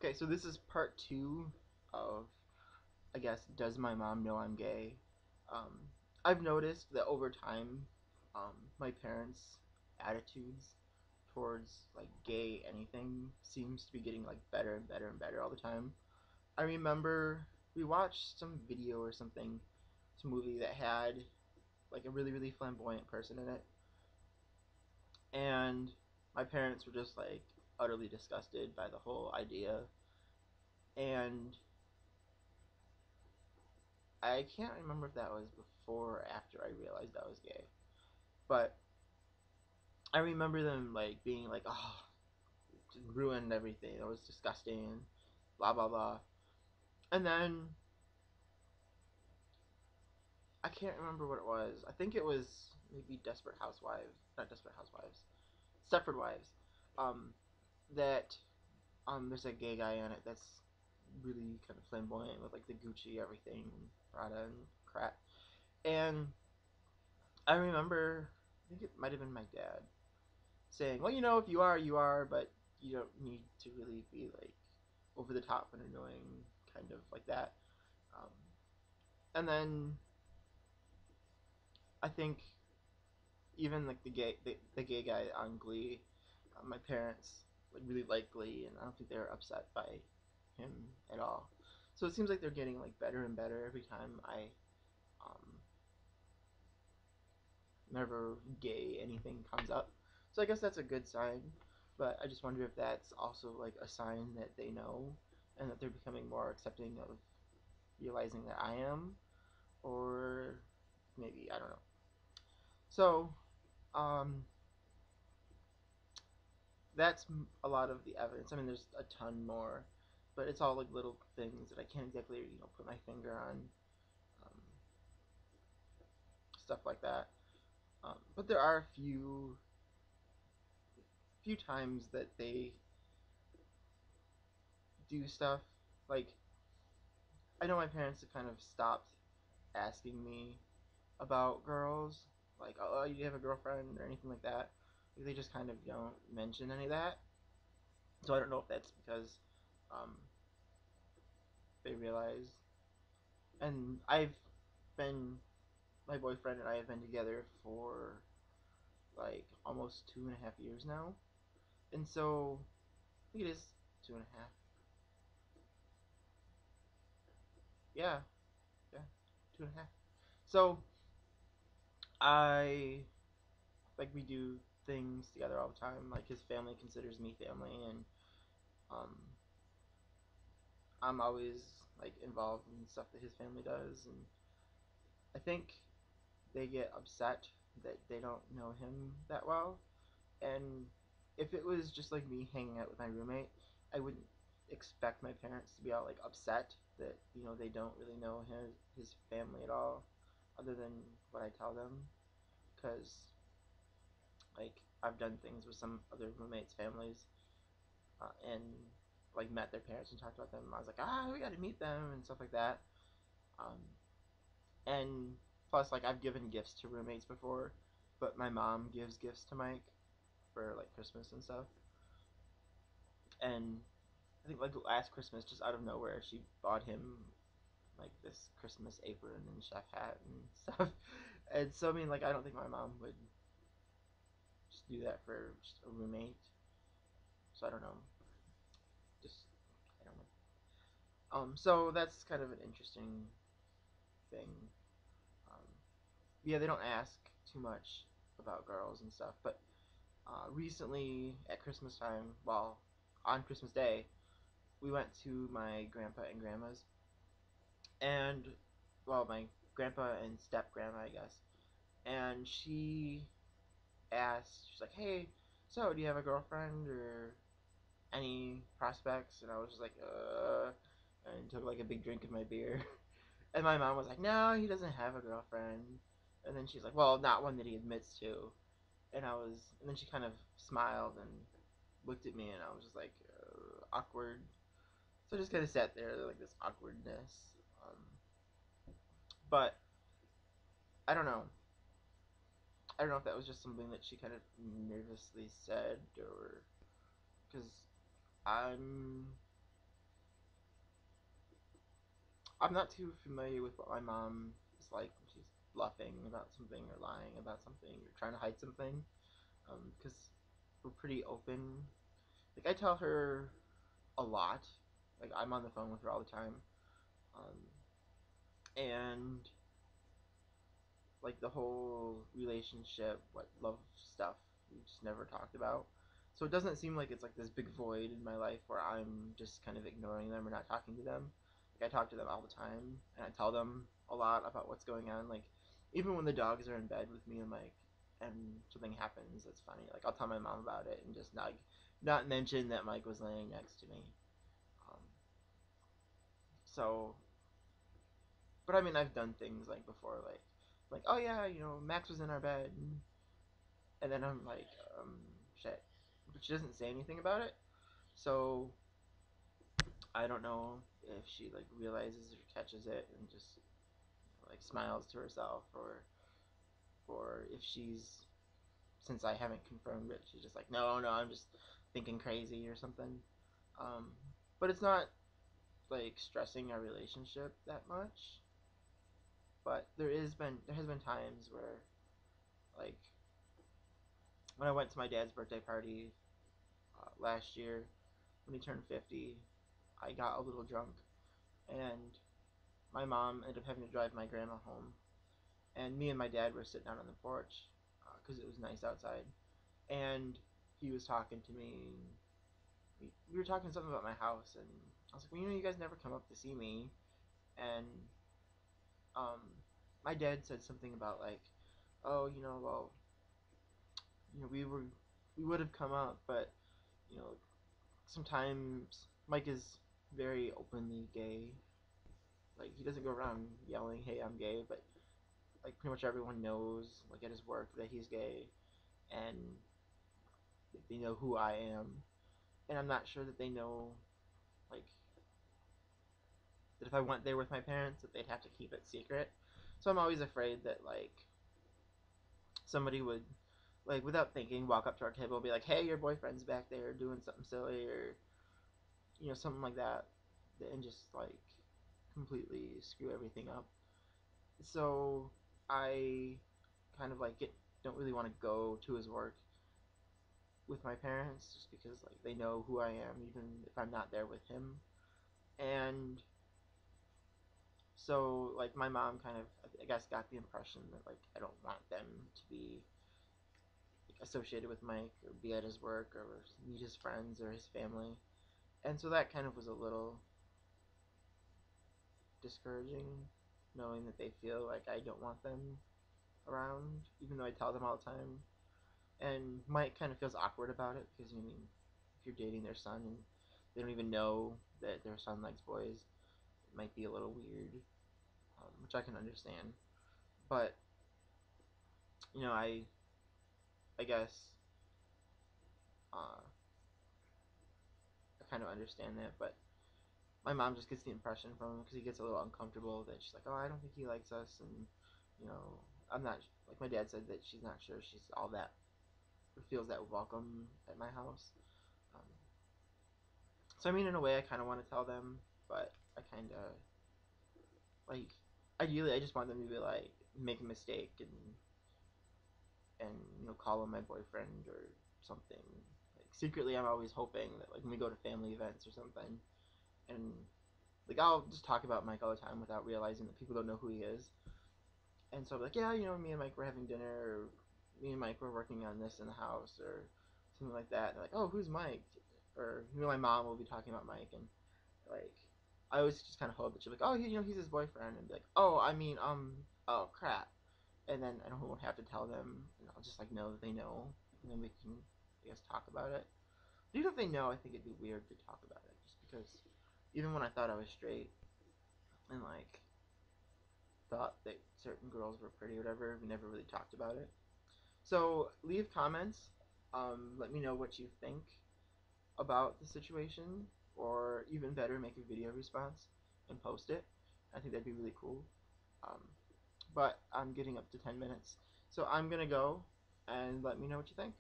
Okay, so this is part two of, I guess, does my mom know I'm gay? Um, I've noticed that over time, my parents' attitudes towards like gay anything seems to be getting like better and better and better all the time. I remember we watched some video or something, some movie that had like a really flamboyant person in it, and my parents were just like utterly disgusted by the whole idea. And I can't remember if that was before or after I realized I was gay. But I remember them like being like, "Oh, it ruined everything. It was disgusting." Blah blah blah. And then I can't remember what it was. I think it was maybe Desperate Housewives, not Desperate Housewives, Stepford Wives. Um, that there's a gay guy in it that's really kind of flamboyant with like the Gucci everything, Prada and crap. And I remember, I think it might have been my dad saying, "Well, if you are, you are, but you don't need to really be like over the top and annoying, kind of like that." Um, and then I think even like the gay guy on Glee, my parents like really like Glee, and I don't think they're upset by him at all. So it seems like they're getting like better and better every time I um, whenever gay anything comes up. So I guess that's a good sign. But I just wonder if that's also like a sign that they know and that they're becoming more accepting of realizing that I am, or maybe I don't know. So um, that's a lot of the evidence. I mean, there's a ton more, but it's all like little things that I can't exactly put my finger on, um, stuff like that. But there are a few times that they do stuff like I know my parents have kind of stopped asking me about girls, like, "Oh, you have a girlfriend," or anything like that. Like, they just kind of don't mention any of that. So I don't know if that's because um, they realize. And my boyfriend and I have been together for like almost 2.5 years now. And so I think it is 2.5. Yeah, yeah, 2.5. So I like we do things together all the time. Like his family considers me family, and um, I'm always like involved in stuff that his family does, and I think they get upset that they don't know him that well. And if it was just like me hanging out with my roommate, I wouldn't expect my parents to be all like upset that they don't really know his family at all, other than what I tell them, because like I've done things with some other roommates' families, and like met their parents and talked about them. I was like, we got to meet them and stuff like that. Um, and plus, like I've given gifts to roommates before, but my mom gives gifts to Mike for like Christmas and stuff. And I think like last Christmas, just out of nowhere, she bought him like this Christmas apron and chef hat and stuff. And so I mean, like I don't think my mom would just do that for just a roommate. So I don't know. Just I don't know. So that's kind of an interesting thing. Um, yeah, they don't ask too much about girls and stuff, but recently at Christmas time, well, on Christmas Day, we went to my grandpa and grandma's, and well, my grandpa and step grandma, I guess, and she's like, "Hey, so do you have a girlfriend or any prospects?" And I was just like, and took like a big drink of my beer. And my mom was like, "No, he doesn't have a girlfriend." And then she's like, "Well, not one that he admits to." And then she kind of smiled and looked at me, and I was just like, awkward. So I just kind of sat there, like this awkwardness. Um, but I don't know. I don't know if that was just something that she kind of nervously said, or because I'm I'm not too familiar with what my mom is like when she's bluffing about something or lying about something or trying to hide something. Because we're pretty open. Like I tell her a lot. Like I'm on the phone with her all the time. Um, and like the whole relationship, what love stuff, we just never talked about. So it doesn't seem like it's like this big void in my life where I'm just kind of ignoring them or not talking to them. Like I talk to them all the time, and I tell them a lot about what's going on. Like even when the dogs are in bed with me and Mike, and something happens that's funny, like I'll tell my mom about it and just not mention that Mike was laying next to me. Um, so, but I mean, I've done things like before, like oh yeah, Max was in our bed, and then I'm like, shit. But she doesn't say anything about it. So I don't know if she like realizes or catches it and just like smiles to herself, or if she's, since I haven't confirmed it, she's just like, no, no, I'm just thinking crazy or something. Um, but it's not like stressing our relationship that much. But there has been times where like when I went to my dad's birthday party last year when he turned 50, I got a little drunk, and my mom ended up having to drive my grandma home. And me and my dad were sitting out on the porch because it was nice outside. And he was talking to me. We were talking something about my house, and I was like, well, you guys never come up to see me. And um, my dad said something about like, oh, well, we would have come up, but you know, sometimes Mike is very openly gay. Like he doesn't go around yelling, "Hey, I'm gay," but like pretty much everyone knows, like at his work, that he's gay, and they know who I am. And I'm not sure that they know, like, that if I went there with my parents, that they'd have to keep it secret. So I'm always afraid that like somebody would, like, without thinking, walk up to our table and be like, "Hey, your boyfriend's back there doing something silly," or something like that, and just like completely screw everything up. So I kind of like don't really want to go to his work with my parents just because like they know who I am even if I'm not there with him. And so like my mom kind of, I guess, got the impression that like I don't want them to be like, associated with Mike or be at his work or meet his friends or his family. And so that kind of was a little discouraging, knowing that they feel like I don't want them around, even though I tell them all the time. And Mike kind of feels awkward about it because, if you're dating their son and they don't even know that their son likes boys, it might be a little weird, which I can understand. But I guess uh, I kind of understand that. But my mom just gets the impression from him because he gets a little uncomfortable that she's like, oh, I don't think he likes us, and you know, I'm not, like my dad said that she's not sure she's all that or feels that welcome at my house. Um, so I mean, in a way, I kind of want to tell them, but I kind of like, ideally, I just want them to be like make a mistake and call him my boyfriend or something. Like secretly, I'm always hoping that like when we go to family events or something, and like I'll just talk about Mike all the time without realizing that people don't know who he is. And so I'm like, yeah, me and Mike were having dinner, or me and Mike were working on this in the house, or something like that. And they're like, oh, who's Mike? Or my mom will be talking about Mike, and like I always just kind of hope that she'll be like, oh, he's his boyfriend, and be like, oh, I mean, oh crap, and then I won't have to tell them, and I'll just like know that they know, and then we can, I guess, talk about it. But even if they know, I think it'd be weird to talk about it, just because even when I thought I was straight and like thought that certain girls were pretty or whatever, we never really talked about it. So leave comments. Let me know what you think about the situation, or even better, make a video response and post it. I think that'd be really cool. Um, but I'm getting up to 10 minutes, so I'm gonna go and let me know what you think.